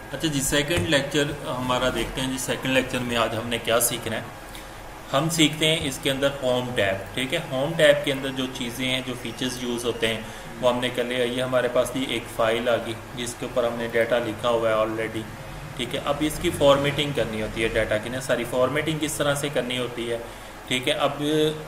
अच्छा जी, second lecture हमारा देखते हैं जी। सेकंड लेक्चर में आज हमने क्या सीखना है। हम सीखते हैं इसके अंदर होम टैब। ठीक है, होम टैब के अंदर जो चीज़ें हैं, जो फीचर्स यूज़ होते हैं वो हमने कर लिया। ये हमारे पास ये एक फ़ाइल आ गई जिसके ऊपर हमने डाटा लिखा हुआ है ऑलरेडी। ठीक है, अब इसकी फॉर्मेटिंग करनी होती है डाटा की ना, सारी फॉर्मेटिंग किस तरह से करनी होती है। ठीक है, अब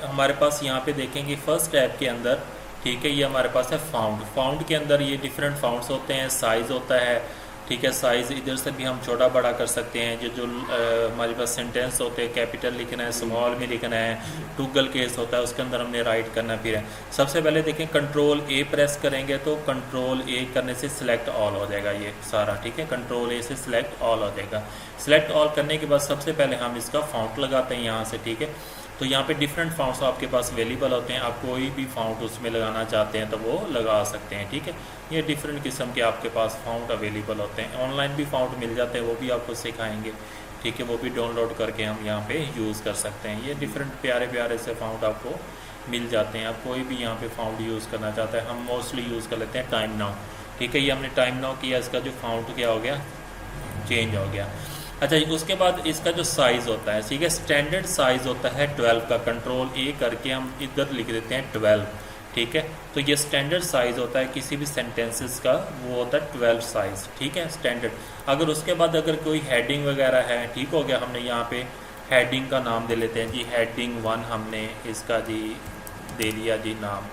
हमारे पास यहाँ पे देखेंगे फर्स्ट टैब के अंदर। ठीक है, ये हमारे पास है फाउंड। फाउंड के अंदर ये डिफरेंट फाउंड्स होते हैं, साइज़ होता है। ठीक है, साइज़ इधर से भी हम छोटा बड़ा कर सकते हैं। जो हमारे पास सेंटेंस होते हैं, कैपिटल लिखना है, स्मॉल में लिखना है, टूगल केस होता है, उसके अंदर हमने राइट करना फिर है। सबसे पहले देखें, कंट्रोल ए प्रेस करेंगे तो कंट्रोल ए करने से सिलेक्ट ऑल हो जाएगा ये सारा। ठीक है, कंट्रोल ए से सिलेक्ट ऑल हो जाएगा। सिलेक्ट ऑल करने के बाद सबसे पहले हम इसका फाउंट लगाते हैं यहाँ से। ठीक है, तो यहाँ पे डिफरेंट फाउंट्स आपके पास अवेलेबल होते हैं। आप कोई भी फाउंट उसमें लगाना चाहते हैं तो वो लगा सकते हैं। ठीक है, ये डिफरेंट किस्म के आपके पास फाउंट अवेलेबल होते हैं। ऑनलाइन भी फाउंट मिल जाते हैं, वो भी आपको सिखाएंगे। ठीक है, वो भी डाउनलोड करके हम यहाँ पे यूज़ कर सकते हैं। ये डिफरेंट प्यारे प्यारे से फाउंट आपको मिल जाते हैं। आप कोई भी यहाँ पे फाउंट यूज़ करना चाहते हैं। हम मोस्टली यूज़ कर लेते हैं टाइम नाउ। ठीक है, ये हमने टाइम नाउ किया, इसका जो फाउंट क्या हो गया, चेंज हो गया। अच्छा जी, उसके बाद इसका जो साइज़ होता है, ठीक है, स्टैंडर्ड साइज़ होता है 12 का। कंट्रोल ए करके हम इधर लिख देते हैं 12। ठीक है, तो ये स्टैंडर्ड साइज़ होता है किसी भी सेंटेंसेस का, वो होता है 12 साइज़। ठीक है, स्टैंडर्ड। अगर उसके बाद अगर कोई हेडिंग वगैरह है, ठीक हो गया, हमने यहाँ पे हेडिंग का नाम दे लेते हैं जी, हेडिंग 1 हमने इसका जी दे लिया जी नाम,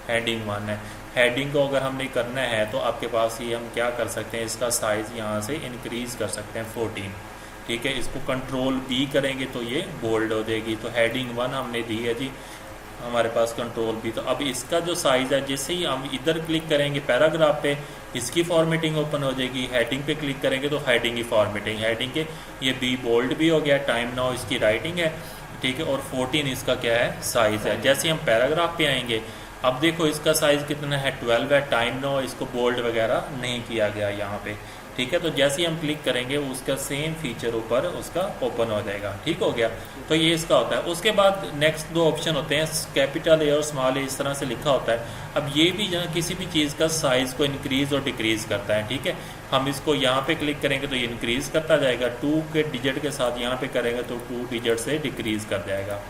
हेडिंग 1 है। हेडिंग को अगर हमने करना है तो आपके पास ये हम क्या कर सकते हैं, इसका साइज़ यहाँ से इंक्रीज़ कर सकते हैं 14। ठीक है, इसको कंट्रोल बी करेंगे तो ये बोल्ड हो जाएगी। तो हेडिंग 1 हमने दी है जी हमारे पास, कंट्रोल बी। तो अब इसका जो साइज़ है, जैसे ही हम इधर क्लिक करेंगे पैराग्राफ पे, इसकी फॉर्मेटिंग ओपन हो जाएगी। हेडिंग पे क्लिक करेंगे तो हेडिंग की फॉर्मेटिंग, हेडिंग के ये बी बोल्ड भी हो गया। टाइम नाउ इसकी राइटिंग है। ठीक है, और 14 इसका क्या है, साइज़ है। जैसे हम पैराग्राफ पे आएंगे, अब देखो इसका साइज़ कितना है, 12 है। टाइम नाउ इसको बोल्ड वगैरह नहीं किया गया यहाँ पे। ठीक है, तो जैसे ही हम क्लिक करेंगे उसका सेम फीचर ऊपर उसका ओपन हो जाएगा। ठीक हो गया, तो ये इसका होता है। उसके बाद नेक्स्ट दो ऑप्शन होते हैं, कैपिटल ए और स्मॉल ए, इस तरह से लिखा होता है। अब ये भी जहाँ किसी भी चीज़ का साइज़ को इंक्रीज़ और डिक्रीज़ करता है। ठीक है, हम इसको यहाँ पे क्लिक करेंगे तो ये इंक्रीज़ करता जाएगा, 2 के डिजिट के साथ यहाँ पे करेंगे तो 2 डिजिट से डिक्रीज़ कर जाएगा,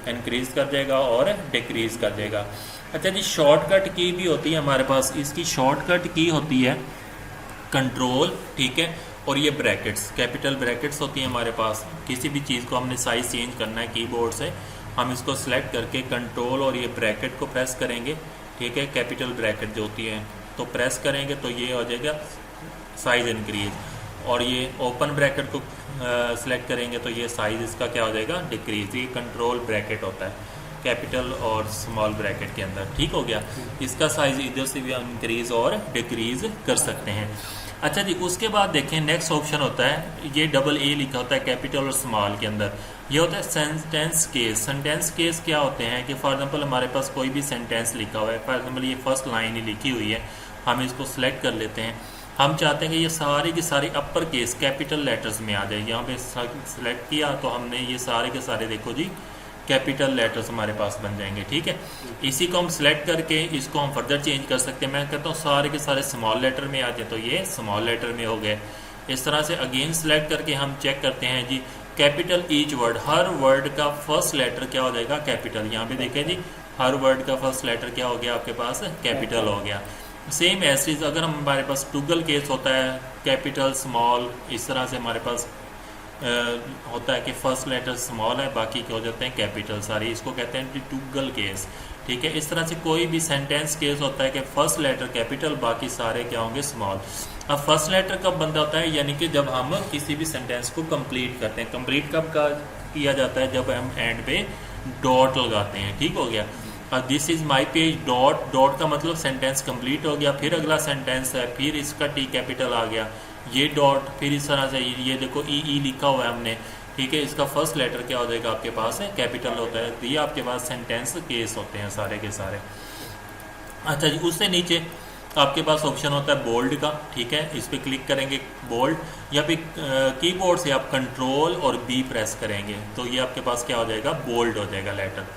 इंक्रीज़ कर जाएगा और डिक्रीज़ कर जाएगा। अच्छा जी, शॉर्टकट की भी होती है हमारे पास। इसकी शॉर्टकट की होती है कंट्रोल, ठीक है, और ये ब्रैकेट्स, कैपिटल ब्रैकेट्स होती हैं हमारे पास। किसी भी चीज़ को हमने साइज़ चेंज करना है कीबोर्ड से, हम इसको सेलेक्ट करके कंट्रोल और ये ब्रैकेट को प्रेस करेंगे। ठीक है, कैपिटल ब्रैकेट जो होती है तो प्रेस करेंगे तो ये हो जाएगा साइज़ इंक्रीज। और ये ओपन ब्रैकेट को सिलेक्ट करेंगे तो ये साइज़ इसका क्या हो जाएगा, डिक्रीज। ये कंट्रोल ब्रैकेट होता है कैपिटल और स्मॉल ब्रैकेट के अंदर। ठीक हो गया, इसका साइज़ इधर से भी हम इंक्रीज़ और डिक्रीज़ कर सकते हैं। अच्छा जी, उसके बाद देखें नेक्स्ट ऑप्शन होता है, ये डबल ए लिखा होता है कैपिटल और स्मॉल के अंदर। ये होता है सेंटेंस केस। सेंटेंस केस क्या होते हैं कि फॉर एग्जांपल हमारे पास कोई भी सेंटेंस लिखा हुआ है, फॉर एग्जांपल ये फर्स्ट लाइन ही लिखी हुई है, हम इसको सिलेक्ट कर लेते हैं। हम चाहते हैं कि ये सारी की सारी अपर केस कैपिटल लेटर्स में आ जाए। यहाँ पे सिलेक्ट किया तो हमने ये सारे के सारे देखो जी कैपिटल लेटर्स हमारे पास बन जाएंगे। ठीक है, इसी को हम सिलेक्ट करके इसको हम फर्दर चेंज कर सकते हैं। मैं कहता हूँ सारे के सारे स्मॉल लेटर में आ जाए तो ये स्मॉल लेटर में हो गए। इस तरह से अगेन सिलेक्ट करके हम चेक करते हैं जी, कैपिटल ईच वर्ड, हर वर्ड का फर्स्ट लेटर क्या हो जाएगा, कैपिटल। यहाँ पे देखें जी, हर वर्ड का फर्स्ट लेटर क्या हो गया आपके पास, कैपिटल हो गया। सेम एज अगर हमारे पास टूगल केस होता है, कैपिटल स्मॉल, इस तरह से हमारे पास होता है कि फर्स्ट लेटर स्मॉल है, बाकी क्या हो जाते हैं कैपिटल सारी, इसको कहते हैं टूगल केस। ठीक है, इस तरह से कोई भी सेंटेंस केस होता है कि फर्स्ट लेटर कैपिटल, बाकी सारे क्या होंगे स्मॉल। अब फर्स्ट लेटर कब बनता होता है, यानी कि जब हम किसी भी सेंटेंस को कंप्लीट करते हैं। कंप्लीट कब किया जाता है, जब हम एंड पे डॉट लगाते हैं। ठीक हो गया, this is my page, dot, dot का मतलब सेंटेंस कंप्लीट हो गया। फिर अगला सेंटेंस है, फिर इसका टी कैपिटल आ गया, ये डॉट, फिर इस तरह से ये देखो ई लिखा हुआ है हमने। ठीक है, इसका फर्स्ट लेटर क्या हो जाएगा आपके पास है, कैपिटल होता है। ये आपके पास सेंटेंस केस होते हैं सारे के सारे। अच्छा जी, उससे नीचे आपके पास ऑप्शन होता है बोल्ड का। ठीक है, इस पर क्लिक करेंगे बोल्ड, या फिर कीबोर्ड से आप कंट्रोल और बी प्रेस करेंगे तो ये आपके पास क्या हो जाएगा, बोल्ड हो जाएगा लेटर।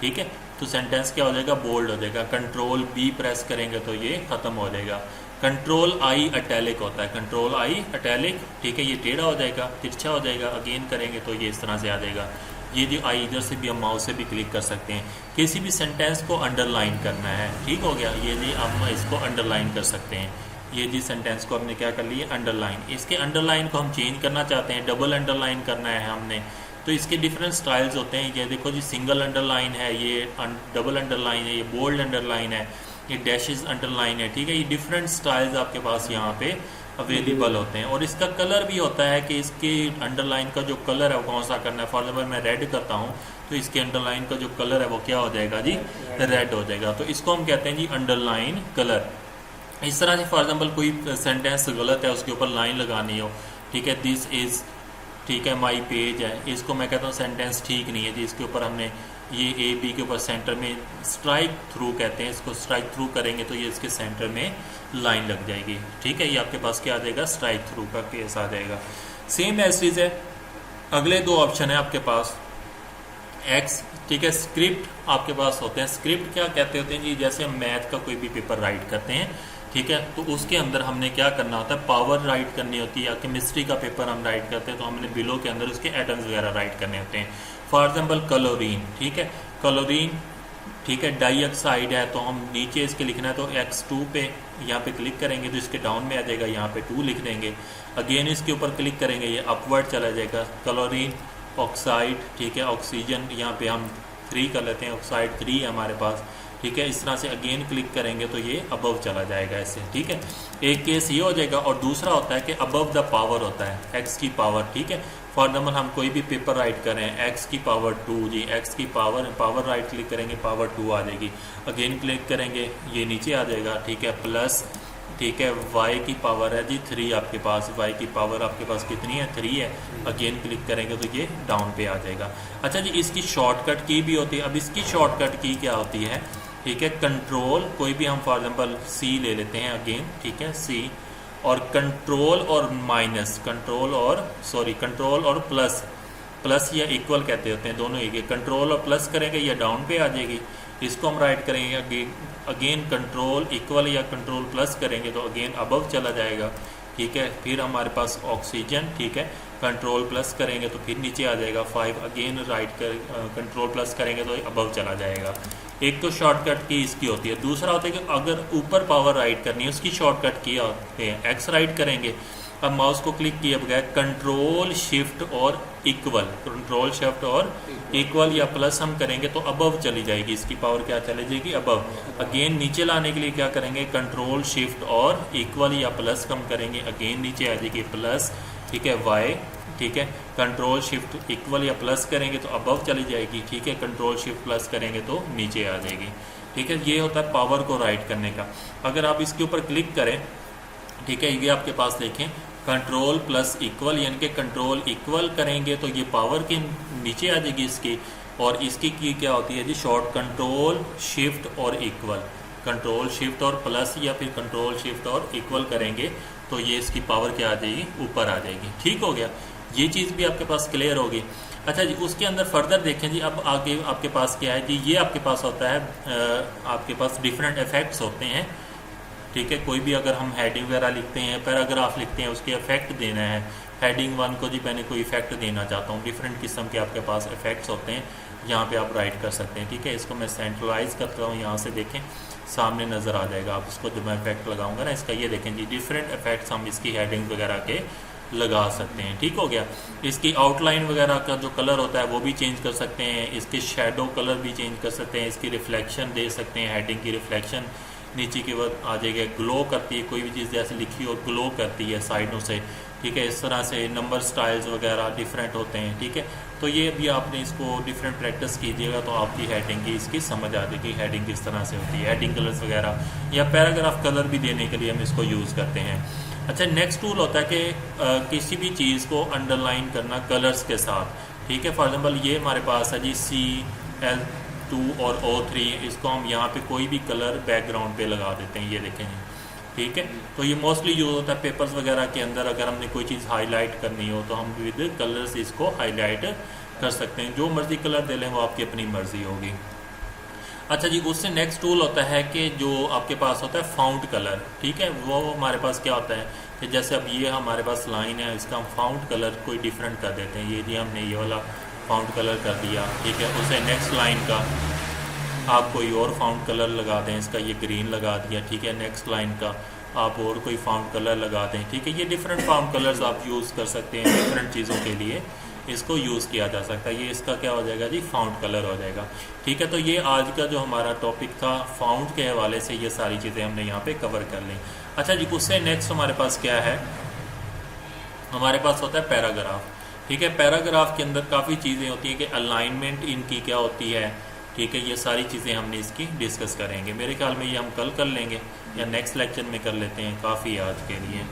ठीक है, तो सेंटेंस क्या हो जाएगा, बोल्ड हो जाएगा। कंट्रोल बी प्रेस करेंगे तो ये ख़त्म हो जाएगा। कंट्रोल आई अटैलिक होता है, कंट्रोल आई अटैलिक, ठीक है। ये टेढ़ा हो जाएगा, तिरछा हो जाएगा, अगेन करेंगे तो ये इस तरह से आ जाएगा। ये जो आई इधर से भी हम माउस से भी क्लिक कर सकते हैं। किसी भी सेंटेंस को अंडरलाइन करना है, ठीक हो गया, ये जी हम इसको अंडरलाइन कर सकते हैं। ये जी सेंटेंस को हमने क्या कर लिया, अंडरलाइन। इसके अंडरलाइन को हम चेंज करना चाहते हैं, डबल अंडरलाइन करना है हमने, तो इसके डिफरेंट स्टाइल्स होते हैं। ये देखो जी सिंगल अंडरलाइन है, ये डबल अंडरलाइन है, ये बोल्ड अंडरलाइन है, ये डैशेस अंडरलाइन है, ठीक है। ये डिफरेंट स्टाइल्स आपके पास यहाँ पे अवेलेबल होते हैं। और इसका कलर भी होता है कि इसके अंडरलाइन का जो कलर है वो कौन सा करना है। फॉर एग्जाम्पल मैं रेड करता हूँ तो इसके अंडरलाइन का जो कलर है वो क्या हो जाएगा जी, रेड हो जाएगा। तो इसको हम कहते हैं जी अंडरलाइन कलर। इस तरह से फॉर एग्जाम्पल कोई सेंटेंस गलत है, उसके ऊपर लाइन लगानी हो, ठीक है, दिस इज़, ठीक है, माई पेज है, इसको मैं कहता हूँ सेंटेंस ठीक नहीं है जी, इसके ऊपर हमने ये ए बी के ऊपर सेंटर में स्ट्राइक थ्रू कहते हैं, इसको स्ट्राइक थ्रू करेंगे तो ये इसके सेंटर में लाइन लग जाएगी, ठीक है। ये आपके पास क्या आ जाएगा, स्ट्राइक थ्रू का केस आ जाएगा। सेम एज है, अगले दो ऑप्शन है आपके पास एक्स, ठीक है। स्क्रिप्ट आपके पास होते हैं। स्क्रिप्ट क्या कहते होते हैं जी, जैसे हम मैथ का कोई भी पेपर राइट करते हैं, ठीक है, तो उसके अंदर हमने क्या करना होता है, पावर राइट करनी होती है। या केमिस्ट्री का पेपर हम राइट करते हैं तो हमने बिलो के अंदर उसके एटम्स वगैरह राइट करने होते हैं। फॉर एग्जाम्पल क्लोरीन, ठीक है, क्लोरीन, ठीक है, डाइऑक्साइड है, तो हम नीचे इसके लिखना है तो X2 पे यहाँ पे क्लिक करेंगे तो इसके डाउन में आ जाएगा, यहाँ पे 2 लिख देंगे। अगेन इसके ऊपर क्लिक करेंगे, ये अपवर्ड चला जाएगा। क्लोरीन ऑक्साइड, ठीक है, ऑक्सीजन यहाँ पे हम 3 कर लेते हैं, ऑक्साइड 3 है हमारे पास, ठीक है। इस तरह से अगेन क्लिक करेंगे तो ये अबव चला जाएगा ऐसे, ठीक है। एक केस ये हो जाएगा। और दूसरा होता है कि अबव द पावर होता है, एक्स की पावर, ठीक है। फॉर एग्जाम्पल हम कोई भी पेपर राइट कर रहे हैं, एक्स की पावर 2 जी, एक्स की पावर राइट क्लिक करेंगे, पावर 2 आ जाएगी। अगेन क्लिक करेंगे, ये नीचे आ जाएगा, ठीक है, प्लस, ठीक है, वाई की पावर है जी 3 आपके पास, वाई की पावर आपके पास कितनी है, 3 है। अगेन क्लिक करेंगे तो ये डाउन पे आ जाएगा। अच्छा जी, इसकी शॉर्टकट की भी होती है। अब इसकी शॉर्टकट की क्या होती है, ठीक है, कंट्रोल, कोई भी हम फॉर एग्जाम्पल सी ले लेते हैं अगेन, ठीक है, सी, और कंट्रोल और माइनस, कंट्रोल और प्लस या इक्वल कहते होते हैं, दोनों एक है। कंट्रोल और प्लस करेंगे या डाउन पे आ जाएगी। इसको हम राइट करेंगे, अगेन कंट्रोल इक्वल या कंट्रोल प्लस करेंगे तो अगेन अबव चला जाएगा, ठीक है। फिर हमारे पास ऑक्सीजन, ठीक है, कंट्रोल प्लस करेंगे तो फिर नीचे आ जाएगा 5, अगेन राइट कर कंट्रोल प्लस करेंगे तो अबव चला जाएगा। एक तो शॉर्टकट की इसकी होती है। दूसरा होता है कि अगर ऊपर पावर राइट करनी है उसकी शॉर्टकट की होते हैं, एक्स राइट करेंगे, अब माउस को क्लिक किए बगैर कंट्रोल शिफ्ट और इक्वल, कंट्रोल शिफ्ट और इक्वल या प्लस हम करेंगे तो अबव चली जाएगी, इसकी पावर क्या चली जाएगी, अबव। अगेन नीचे लाने के लिए क्या करेंगे, कंट्रोल शिफ्ट और इक्वल या प्लस हम करेंगे, अगेन नीचे आ जाएगी प्लस, ठीक है, वाई, ठीक है, कंट्रोल शिफ्ट इक्वल या प्लस करेंगे तो अबव चली जाएगी, ठीक है, कंट्रोल शिफ्ट प्लस करेंगे तो नीचे आ जाएगी, ठीक है। ये होता है पावर को राइट करने का। अगर आप इसके ऊपर क्लिक करें, ठीक है, ये आपके पास देखें कंट्रोल प्लस इक्वल, यानी कि कंट्रोल इक्वल करेंगे तो ये पावर के नीचे आ जाएगी इसकी, और इसकी की क्या होती है जी, शॉर्ट कंट्रोल शिफ्ट और इक्वल, कंट्रोल शिफ्ट और प्लस या फिर कंट्रोल शिफ्ट और इक्वल करेंगे तो ये इसकी पावर क्या आ जाएगी, ऊपर आ जाएगी, ठीक हो गया। ये चीज़ भी आपके पास क्लियर होगी। अच्छा जी, उसके अंदर फर्दर देखें जी, अब आगे आपके पास क्या है जी, ये आपके पास होता है, आपके पास डिफरेंट इफेक्ट्स होते हैं, ठीक है। कोई भी अगर हम हेडिंग वगैरह लिखते हैं, पैराग्राफ लिखते हैं, उसके इफेक्ट देना है। हेडिंग 1 को जी मैंने कोई इफेक्ट देना चाहता हूँ, डिफरेंट किस्म के आपके पास इफेक्ट्स होते हैं, यहाँ पे आप राइट कर सकते हैं, ठीक है। इसको मैं सेंट्रलाइज करता हूँ, यहाँ से देखें सामने नज़र आ जाएगा। आप इसको जब मैं इफेक्ट लगाऊंगा ना इसका, ये देखें जी, डिफरेंट इफेक्ट्स हम इसकी हेडिंग वगैरह के लगा सकते हैं, ठीक हो गया। इसकी आउटलाइन वगैरह का जो कलर होता है वो भी चेंज कर सकते हैं, इसके शेडो कलर भी चेंज कर सकते हैं, इसकी रिफ्लेक्शन दे सकते हैं, हेडिंग की रिफ्लेक्शन नीचे की वक्त आ जाएगी, ग्लो करती है, कोई भी चीज़ जैसे लिखी हो ग्लो करती है साइडों से, ठीक है। इस तरह से नंबर स्टाइल्स वगैरह डिफरेंट होते हैं, ठीक है। तो ये भी आपने इसको डिफरेंट प्रैक्टिस कीजिएगा तो आपकी हेडिंग की इसकी समझ आ जाएगी, हेडिंग किस तरह से होती है। हेडिंग कलर्स वगैरह या पैराग्राफ कलर भी देने के लिए हम इसको यूज़ करते हैं। अच्छा, नेक्स्ट टूल होता है कि किसी भी चीज़ को अंडरलाइन करना कलर्स के साथ, ठीक है। फॉर एग्जाम्पल ये हमारे पास है जी CL2 और O3, इसको हम यहाँ पे कोई भी कलर बैकग्राउंड पे लगा देते हैं, ये देखें जी, ठीक है। तो ये मोस्टली यूज़ होता है पेपर्स वगैरह के अंदर, अगर हमने कोई चीज़ हाईलाइट करनी हो तो हम विद कलर्स इसको हाईलाइट कर सकते हैं। जो मर्ज़ी कलर दे लें वो आपकी अपनी मर्ज़ी होगी। अच्छा जी, उससे नेक्स्ट टूल होता है कि जो आपके पास होता है फाउंड कलर। ठीक है, वो हमारे पास क्या होता है कि जैसे अब ये हमारे पास लाइन है, इसका हम फाउंड कलर कोई डिफरेंट कर देते हैं। ये जी हमने ये वाला फाउंड कलर कर दिया। ठीक है, उसे नेक्स्ट लाइन का आप कोई और फाउंड कलर लगा दें, इसका ये ग्रीन लगा दिया। ठीक है, नेक्स्ट लाइन का आप और कोई फाउंड कलर लगा दें। ठीक है, ये डिफरेंट फाउंड कलर्स आप यूज़ कर सकते हैं, डिफरेंट चीज़ों के लिए इसको यूज़ किया जा सकता है। ये इसका क्या हो जाएगा जी, फाउंड कलर हो जाएगा। ठीक है, तो ये आज का जो हमारा टॉपिक था फाउंड के हवाले से, ये सारी चीज़ें हमने यहाँ पे कवर कर ली। अच्छा जी, उससे नेक्स्ट हमारे पास क्या है, हमारे पास होता है पैराग्राफ। ठीक है, पैराग्राफ के अंदर काफ़ी चीज़ें होती हैं कि अलाइनमेंट इनकी क्या होती है। ठीक है, ये सारी चीज़ें हमने इसकी डिस्कस करेंगे। मेरे ख्याल में ये हम कल कर लेंगे या नेक्स्ट लेक्चर में कर लेते हैं, काफ़ी आज के लिए।